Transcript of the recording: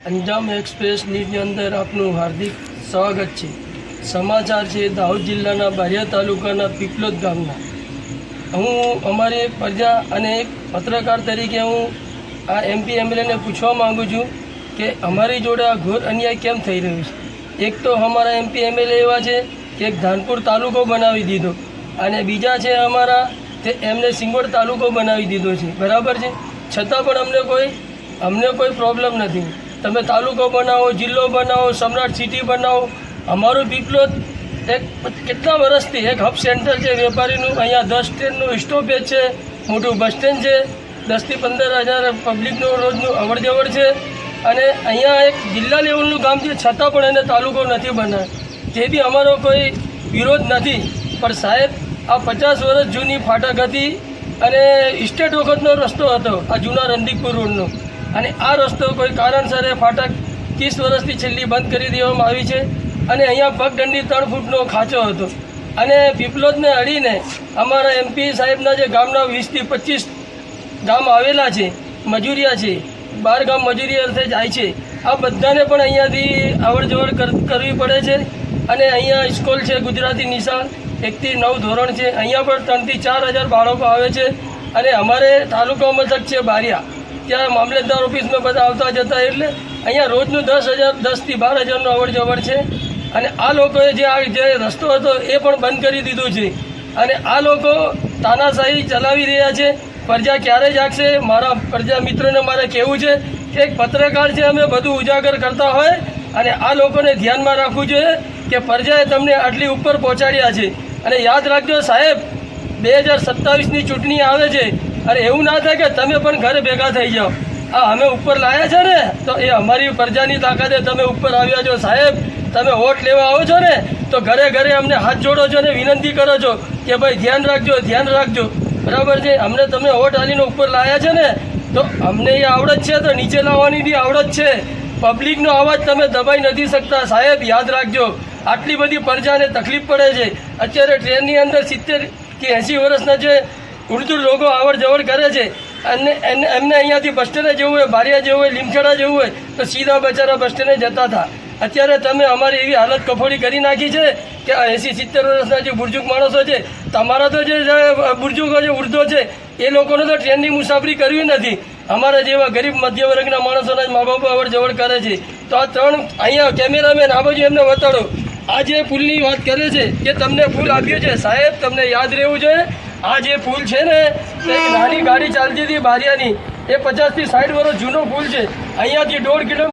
અંજામ એક્સપ્રેસ ન્યૂઝની અંદર આપનું હાર્દિક સ્વાગત છે। સમાચાર છે દાહોદ જિલ્લાના બારિયા તાલુકાના પીપલોદ ગામના। હું અમારી એક પ્રજા અને એક પત્રકાર તરીકે હું આ એમપી એમએલએને પૂછવા માગું છું કે અમારી જોડે આ ઘોર અન્યાય કેમ થઈ રહ્યો છે। એક તો અમારા એમપી એમએલએ એવા છે કે એક ધાનપુર તાલુકો બનાવી દીધો અને બીજા છે અમારા તે એમને સિંગોડ તાલુકો બનાવી દીધો છે, બરાબર છે। છતાં પણ અમને કોઈ પ્રોબ્લેમ નથી। તમે તાલુકો બનાવો, જિલ્લો બનાવો, સમ્રાટ સિટી બનાવો। અમારું પીપલોદ એક કેટલા વર્ષથી એક હબ સેન્ટર છે વેપારીનું। અહીંયા 10 ટ્રેનનું સ્ટોપેજ છે, મોટું બસ સ્ટેન્ડ છે, 10 થી 15,000 પબ્લિકનું રોજનું અવર જવર છે અને અહીંયા એક જિલ્લા લેવલનું ગામ છે, છતાં પણ એને તાલુકો નથી બનાવ્યો। તે બી અમારો કોઈ વિરોધ નથી, પણ સાહેબ આ 50 વર્ષ જૂની ફાટક હતી અને સ્ટેટ વખતનો રસ્તો હતો આ જૂના રંદીકપુર રોડનો, અને આ રસ્તો કોઈ કારણસર એ ફાટક 30 વર્ષથી છેલ્લી બંધ કરી દેવામાં આવી છે અને અહીંયા પગદંડી 3 ફૂટનો ખાંચો હતો અને પીપલોદને અડીને અમારા એમપી સાહેબના જે ગામના 20 થી 25 ગામ આવેલા છે, મજૂરિયા છે, 12 ગામ મજૂરી અર્થે જાય છે। આ બધાને પણ અહીંયાથી અવર જવર કરવી પડે છે અને અહીંયા સ્કૂલ છે ગુજરાતી નિશાળ 1 થી 9 ધોરણ છે। અહીંયા પણ 3 થી 4,000 બાળકો આવે છે અને અમારે તાલુકા મથક છે બારિયા, ત્યાં મામલતદાર ઓફિસમાં બધા આવતા જતા, એટલે અહીંયા રોજનું 10 થી 12,000નું અવર જવર છે અને આ લોકોએ જે રસ્તો હતો એ પણ બંધ કરી દીધો છે અને આ લોકો તાનાશાહી ચલાવી રહ્યા છે। પ્રજા ક્યારે જાગશે? મારા પ્રજા મિત્રોને મારે કહેવું છે કે એક પત્રકાર છે, અમે બધું ઉજાગર કરતા હોય અને આ લોકોને ધ્યાનમાં રાખવું જોઈએ કે પ્રજાએ તમને આટલી ઉપર પહોંચાડ્યા છે। અને યાદ રાખજો સાહેબ, 2027ની ચૂંટણી આવે છે અને એવું ના થાય કે તમે પણ ઘરે ભેગા થઈ જાઓ। આ અમે ઉપર લાયા છે ને, તો એ અમારી પ્રજાની તાકાતે તમે ઉપર આવ્યા છો સાહેબ। તમે વોટ લેવા આવો છો ને તો ઘરે ઘરે અમને હાથ જોડો છો ને વિનંતી કરો છો કે ભાઈ ધ્યાન રાખજો, બરાબર છે। અમને તમે વોટ આલીને ઉપર લાયા છે ને, તો અમને એ આવડત છે, તો નીચે લાવવાની બી આવડત છે। પબ્લિકનો અવાજ તમે દબાઈ નથી શકતા સાહેબ, યાદ રાખજો। આટલી બધી પ્રજાને તકલીફ પડે છે। અત્યારે ટ્રેનની અંદર 70 કે 80 વર્ષના જે વૃદ્ધ લોકો અવર જવર કરે છે અને એમને અહીંયાથી બસ સ્ટેન્ડે જવું હોય, બારિયા જવું હોય, લીમખેડા જવું હોય તો સીધા બચારા બસ સ્ટેન્ડે જતા હતા। અત્યારે તમે અમારી એવી હાલત કફોડી કરી નાખી છે કે 80-70 વર્ષના જે બુર્જુગ માણસો છે, તમારા તો જે બુર્જુગો જે વૃદ્ધો છે એ લોકોને તો ટ્રેનની મુસાફરી કરવી નથી। અમારા જેવા ગરીબ મધ્ય વર્ગના માણસોના મા બાપ અવર જવર કરે છે। તો આ 3 અહીંયા કેમેરામેન આ બાજુ એમને બતાડો, આ જે પુલની વાત કરે છે કે તમને પુલ આપ્યો છે, સાહેબ તમને યાદ રહેવું જોઈએ આ જે પુલ છે ને તે નાની ગાડી ચાલતી હતી બારિયાની, એ 50 થી 60 વર્ષ જૂનો પુલ છે। અહીંયાથી 1.5 કિલોમીટર